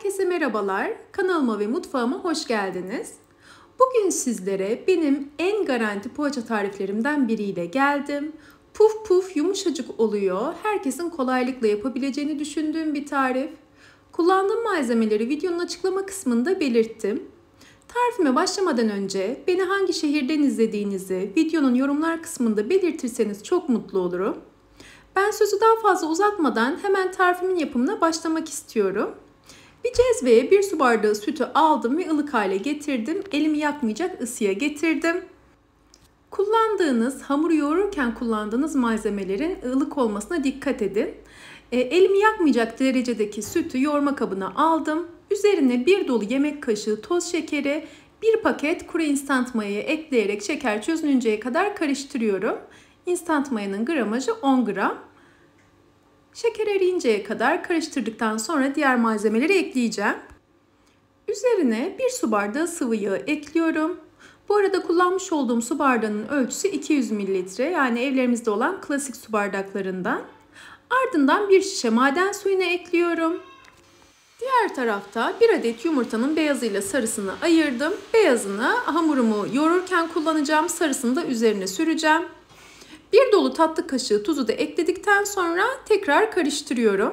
Herkese merhabalar. Kanalıma ve mutfağıma hoş geldiniz. Bugün sizlere benim en garanti poğaça tariflerimden biriyle geldim. Puf puf yumuşacık oluyor. Herkesin kolaylıkla yapabileceğini düşündüğüm bir tarif. Kullandığım malzemeleri videonun açıklama kısmında belirttim. Tarifime başlamadan önce beni hangi şehirden izlediğinizi videonun yorumlar kısmında belirtirseniz çok mutlu olurum. Ben sözü daha fazla uzatmadan hemen tarifimin yapımına başlamak istiyorum. Bir cezveye 1 su bardağı sütü aldım ve ılık hale getirdim. Elimi yakmayacak ısıya getirdim. Kullandığınız, hamuru yoğururken kullandığınız malzemelerin ılık olmasına dikkat edin. Elimi yakmayacak derecedeki sütü yoğurma kabına aldım. Üzerine 1 dolu yemek kaşığı toz şekeri, 1 paket kuru instant mayayı ekleyerek şeker çözününceye kadar karıştırıyorum. Instant mayanın gramajı 10 gram. Şeker eriyinceye kadar karıştırdıktan sonra diğer malzemeleri ekleyeceğim. Üzerine 1 su bardağı sıvı yağı ekliyorum. Bu arada kullanmış olduğum su bardağının ölçüsü 200 ml. Yani evlerimizde olan klasik su bardaklarından. Ardından 1 şişe maden suyunu ekliyorum. Diğer tarafta 1 adet yumurtanın beyazıyla sarısını ayırdım. Beyazını hamurumu yoğururken kullanacağım. Sarısını da üzerine süreceğim. 1 dolu tatlı kaşığı tuzu da ekledikten sonra tekrar karıştırıyorum.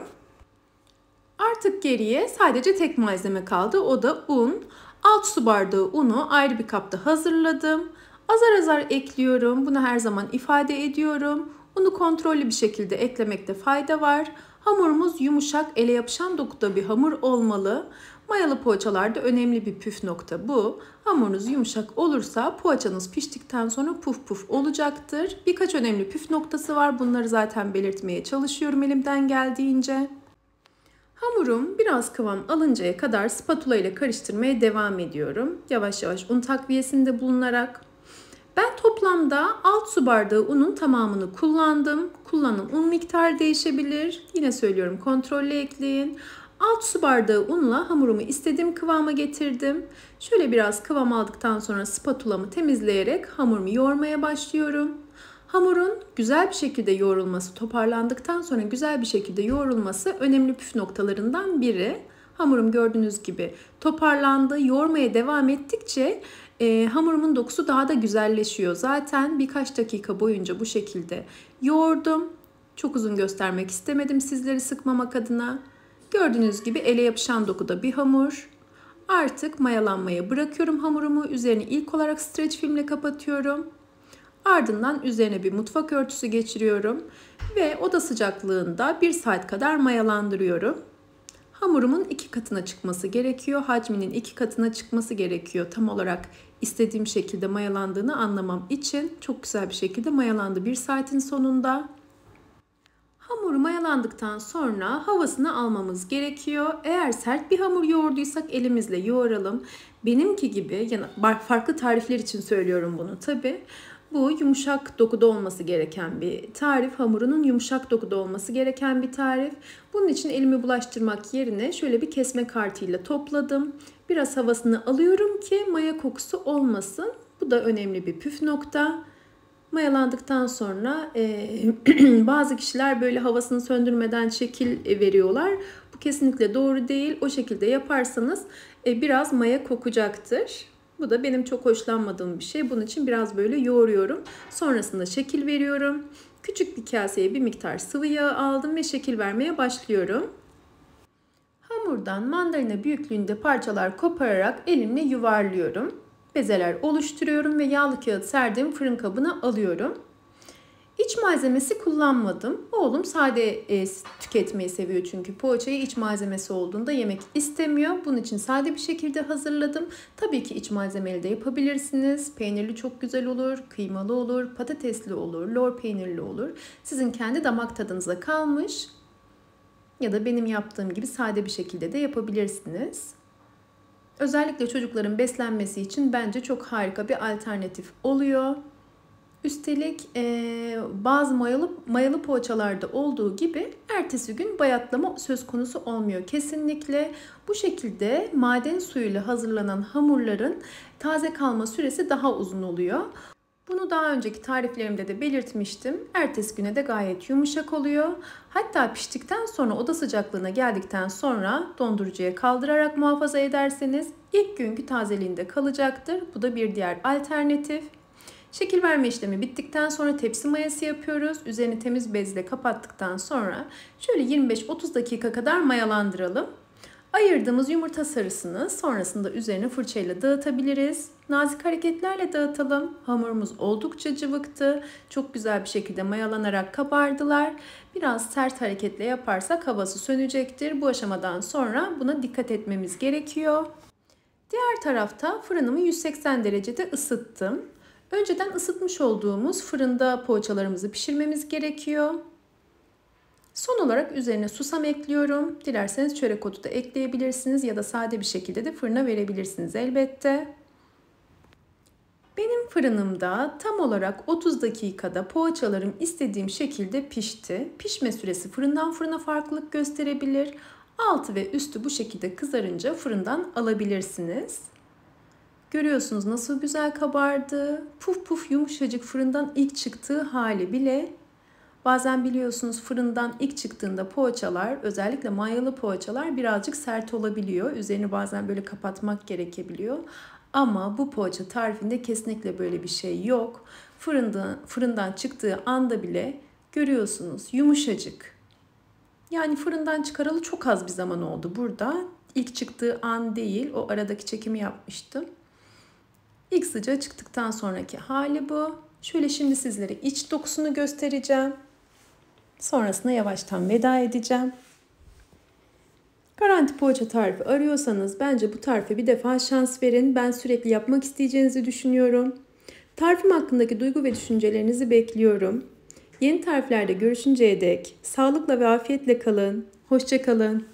Artık geriye sadece tek malzeme kaldı. O da un. 6 su bardağı unu ayrı bir kapta hazırladım. Azar azar ekliyorum. Bunu her zaman ifade ediyorum. Unu kontrollü bir şekilde eklemekte fayda var. Hamurumuz yumuşak, ele yapışan dokuda bir hamur olmalı. Mayalı poğaçalarda önemli bir püf nokta bu. Hamurunuz yumuşak olursa poğaçanız piştikten sonra puf puf olacaktır. Birkaç önemli püf noktası var. Bunları zaten belirtmeye çalışıyorum elimden geldiğince. Hamurum biraz kıvam alıncaya kadar spatula ile karıştırmaya devam ediyorum. Yavaş yavaş un takviyesinde bulunarak. Ben toplamda 6 su bardağı unun tamamını kullandım. Kullanılan un miktarı değişebilir. Yine söylüyorum, kontrollü ekleyin. 6 su bardağı unla hamurumu istediğim kıvama getirdim. Şöyle biraz kıvam aldıktan sonra spatulamı temizleyerek hamurumu yoğurmaya başlıyorum. Hamurun güzel bir şekilde yoğrulması, toparlandıktan sonra güzel bir şekilde yoğrulması önemli püf noktalarından biri. Hamurum gördüğünüz gibi toparlandı. Yoğurmaya devam ettikçe hamurumun dokusu daha da güzelleşiyor. Zaten birkaç dakika boyunca bu şekilde yoğurdum. Çok uzun göstermek istemedim sizleri sıkmamak adına. Gördüğünüz gibi ele yapışan dokuda bir hamur. Artık mayalanmaya bırakıyorum hamurumu. Üzerini ilk olarak streç filmle kapatıyorum. Ardından üzerine bir mutfak örtüsü geçiriyorum. Ve oda sıcaklığında 1 saat kadar mayalandırıyorum. Hamurumun 2 katına çıkması gerekiyor. Hacminin 2 katına çıkması gerekiyor. Tam olarak istediğim şekilde mayalandığını anlamam için. Çok güzel bir şekilde mayalandı 1 saatin sonunda. Hamuru mayalandıktan sonra havasını almamız gerekiyor. Eğer sert bir hamur yoğurduysak elimizle yoğuralım. Benimki gibi, yani farklı tarifler için söylüyorum bunu tabii. Bu yumuşak dokuda olması gereken bir tarif. Hamurunun yumuşak dokuda olması gereken bir tarif. Bunun için elimi bulaştırmak yerine şöyle bir kesme kartıyla topladım. Biraz havasını alıyorum ki maya kokusu olmasın. Bu da önemli bir püf nokta. Mayalandıktan sonra bazı kişiler böyle havasını söndürmeden şekil veriyorlar. Bu kesinlikle doğru değil. O şekilde yaparsanız biraz maya kokacaktır. Bu da benim çok hoşlanmadığım bir şey. Bunun için biraz böyle yoğuruyorum. Sonrasında şekil veriyorum. Küçük bir kaseye bir miktar sıvı yağ aldım ve şekil vermeye başlıyorum. Hamurdan mandalina büyüklüğünde parçalar kopararak elimle yuvarlıyorum. Bezeler oluşturuyorum ve yağlı kağıt serdiğim fırın kabına alıyorum. İç malzemesi kullanmadım. Oğlum sade tüketmeyi seviyor çünkü poğaçayı iç malzemesi olduğunda yemek istemiyor. Bunun için sade bir şekilde hazırladım. Tabii ki iç malzemeli de yapabilirsiniz. Peynirli çok güzel olur, kıymalı olur, patatesli olur, lor peynirli olur. Sizin kendi damak tadınıza kalmış. Ya da benim yaptığım gibi sade bir şekilde de yapabilirsiniz. Özellikle çocukların beslenmesi için bence çok harika bir alternatif oluyor. Üstelik bazı mayalı poğaçalarda olduğu gibi ertesi gün bayatlama söz konusu olmuyor. Kesinlikle bu şekilde maden suyuyla hazırlanan hamurların taze kalma süresi daha uzun oluyor. Bunu daha önceki tariflerimde de belirtmiştim. Ertesi güne de gayet yumuşak oluyor. Hatta piştikten sonra oda sıcaklığına geldikten sonra dondurucuya kaldırarak muhafaza ederseniz ilk günkü tazeliğinde kalacaktır. Bu da bir diğer alternatif. Şekil verme işlemi bittikten sonra tepsi mayası yapıyoruz. Üzerini temiz bezle kapattıktan sonra şöyle 25-30 dakika kadar mayalandıralım. Ayırdığımız yumurta sarısını sonrasında üzerine fırçayla dağıtabiliriz. Nazik hareketlerle dağıtalım. Hamurumuz oldukça cıvıktı. Çok güzel bir şekilde mayalanarak kabardılar. Biraz sert hareketle yaparsak havası sönecektir. Bu aşamadan sonra buna dikkat etmemiz gerekiyor. Diğer tarafta fırınımı 180 derecede ısıttım. Önceden ısıtmış olduğumuz fırında poğaçalarımızı pişirmemiz gerekiyor. Son olarak üzerine susam ekliyorum. Dilerseniz çörek otu da ekleyebilirsiniz ya da sade bir şekilde de fırına verebilirsiniz elbette. Benim fırınımda tam olarak 30 dakikada poğaçalarım istediğim şekilde pişti. Pişme süresi fırından fırına farklılık gösterebilir. Altı ve üstü bu şekilde kızarınca fırından alabilirsiniz. Görüyorsunuz nasıl güzel kabardı. Puf puf yumuşacık, fırından ilk çıktığı hali bile. Bazen biliyorsunuz fırından ilk çıktığında poğaçalar, özellikle mayalı poğaçalar birazcık sert olabiliyor. Üzerini bazen böyle kapatmak gerekebiliyor. Ama bu poğaça tarifinde kesinlikle böyle bir şey yok. Fırından çıktığı anda bile görüyorsunuz yumuşacık. Yani fırından çıkaralı çok az bir zaman oldu burada. İlk çıktığı an değil, o aradaki çekimi yapmıştım. İlk sıcağı çıktıktan sonraki hali bu. Şöyle şimdi sizlere iç dokusunu göstereceğim. Sonrasında yavaştan veda edeceğim. Garanti poğaça tarifi arıyorsanız bence bu tarife bir defa şans verin. Ben sürekli yapmak isteyeceğinizi düşünüyorum. Tarifim hakkındaki duygu ve düşüncelerinizi bekliyorum. Yeni tariflerde görüşünceye dek sağlıkla ve afiyetle kalın. Hoşça kalın.